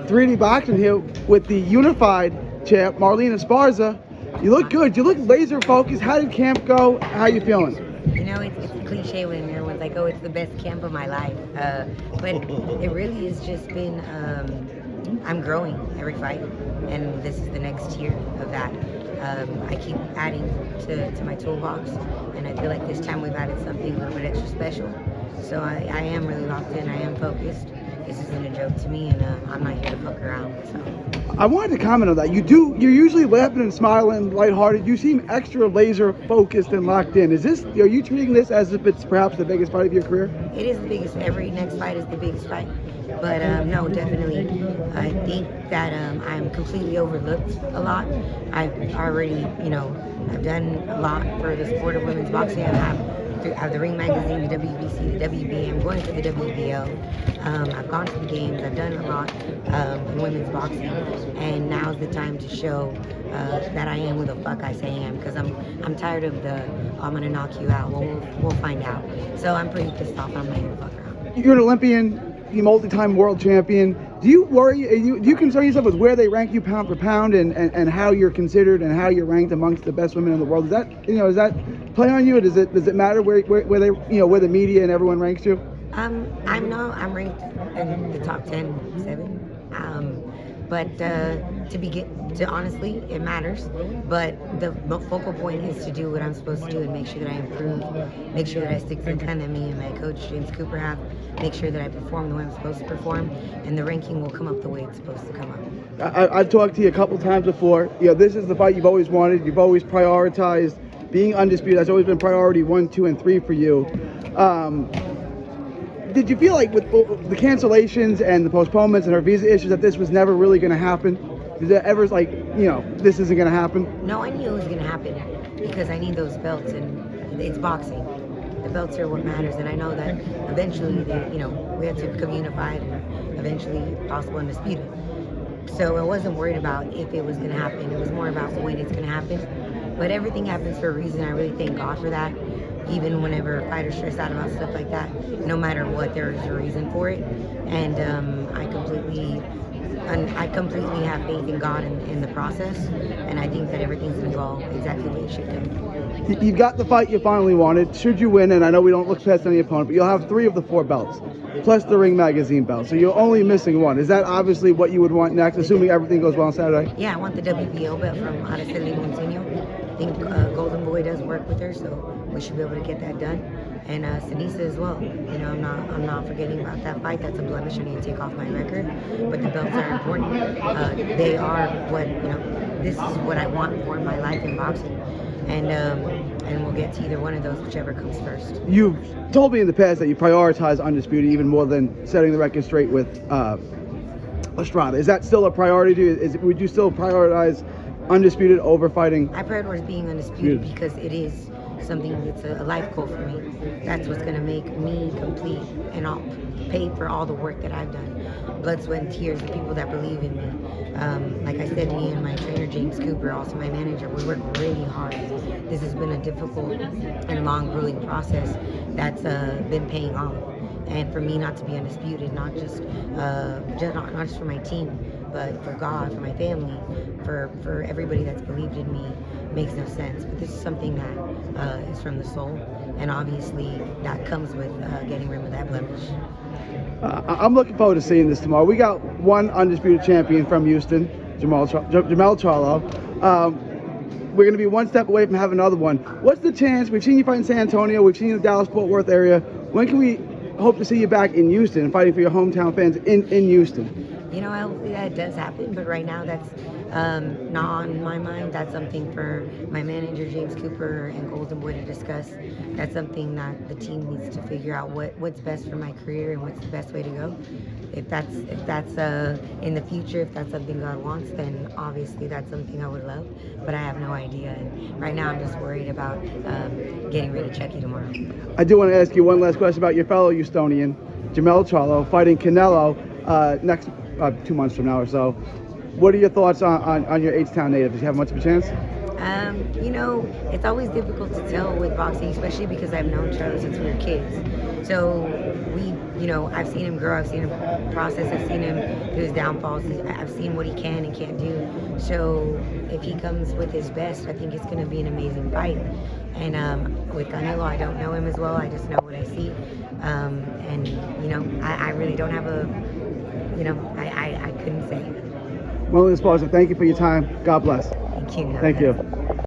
3D boxing here with the unified champ, Marlen Esparza. You look good. You look laser focused. How did camp go? How you feeling? You know, it's a cliche when everyone's like, oh, it's the best camp of my life. But it really has just been, I'm growing every fight. And this is the next tier of that. I keep adding to my toolbox. And I feel like this time we've added something a little bit extra special. So I am really locked in. I am focused. This isn't a joke to me, and I'm not here to fuck around. So I wanted to comment on that. You're usually laughing and smiling, lighthearted. You seem extra laser focused and locked in. Are you treating this as if it's perhaps the biggest fight of your career? it is the biggest. Every next fight is the biggest fight. But no, definitely, I think that I'm completely overlooked a lot. I've already, I've done a lot for the sport of women's boxing. I have the Ring Magazine, the WBC, the WBA. I'm going for the WBO. I've gone to the games. I've done a lot in women's boxing, and now's the time to show that I am who the fuck I say I am. Because I'm tired of I'm gonna knock you out. Well, we'll find out. So I'm pretty pissed off. I'm not here to fuck around. You're an Olympian. You're multi-time world champion. Do you worry? Do you concern yourself with where they rank you pound for pound and how you're considered and how you're ranked amongst the best women in the world? Does that play on you? Or does it matter where they where the media and everyone ranks you? I'm ranked in the top 10, 7. But honestly, it matters. But the focal point is to do what I'm supposed to do and make sure that I improve, make sure that I stick to the plan that me and my coach James Cooper have, make sure that I perform the way I'm supposed to perform, and the ranking will come up the way it's supposed to come up. I've talked to you a couple times before. This is the fight you've always wanted. You've always prioritized being undisputed. That's always been priority 1, 2, and 3 for you. Did you feel like with the cancellations and the postponements and her visa issues that this was never really going to happen? Did it ever this isn't going to happen? No, I knew it was going to happen because I need those belts, and it's boxing. The belts are what matters, and I know that eventually, we have to become unified and eventually possible undisputed. So I wasn't worried about if it was going to happen. It was more about when it's going to happen. But everything happens for a reason. I really thank God for that. Even whenever fighters stress out about stuff like that, no matter what, there is a reason for it. And I completely have faith in God in the process, and I think that everything's going to go exactly the way it should go. You got the fight you finally wanted. Should you win, and I know we don't look past any opponent, but you'll have 3 of the 4 belts, plus the Ring Magazine belt. So you're only missing 1. Is that obviously what you would want next, assuming everything goes well on Saturday? Yeah, I want the WBO belt from Araceli Monteño. I think Golden Boy does work with her, so we should be able to get that done. And Sinisa as well. I'm not forgetting about that fight. That's a blemish I need to take off my record. But the belts are important. They are what this is what I want for my life in boxing. And we'll get to either one of those, whichever comes first. You've told me in the past that you prioritize Undisputed even more than setting the record straight with Estrada. Is that still a priority to you? Would you still prioritize Undisputed over fighting? I prioritize being undisputed because it is something that's a life goal for me. That's what's going to make me complete, and I'll pay for all the work that I've done. Blood, sweat, and tears, the people that believe in me. Like I said, me and my trainer, James Cooper, also my manager, we work really hard. This has been a difficult and long, grueling process that's been paying off. And for me not to be undisputed, not just for my team, but for God, for my family, for everybody that's believed in me, makes no sense. But this is something that is from the soul, and obviously that comes with getting rid of that blemish. I'm looking forward to seeing this tomorrow. We got 1 undisputed champion from Houston, Jamel Charlo. We're going to be 1 step away from having another one. What's the chance? We've seen you fight in San Antonio. We've seen you in the Dallas-Fort Worth area. When can we hope to see you back in Houston and fighting for your hometown fans in Houston? Hopefully that does happen, but right now that's not on my mind. That's something for my manager, James Cooper, and Golden Boy to discuss. That's something that the team needs to figure out what's best for my career and what's the best way to go. If that's in the future, if that's something God wants, then obviously that's something I would love, but I have no idea. And right now I'm just worried about getting rid of Chucky tomorrow. I do want to ask you one last question about your fellow Houstonian, Jamel Charlo, fighting Canelo next 2 months from now or so. What are your thoughts on your H-Town native? Does he have much of a chance? You know, it's always difficult to tell with boxing, especially because I've known Charlie since we were kids. So I've seen him grow, I've seen him process, I've seen him do his downfalls, I've seen what he can and can't do. So if he comes with his best, I think it's going to be an amazing fight. And with Canelo, I don't know him as well, I just know what I see. I really don't have I couldn't say. Marlen Esparza, thank you for your time. God bless. Thank you. Thank you.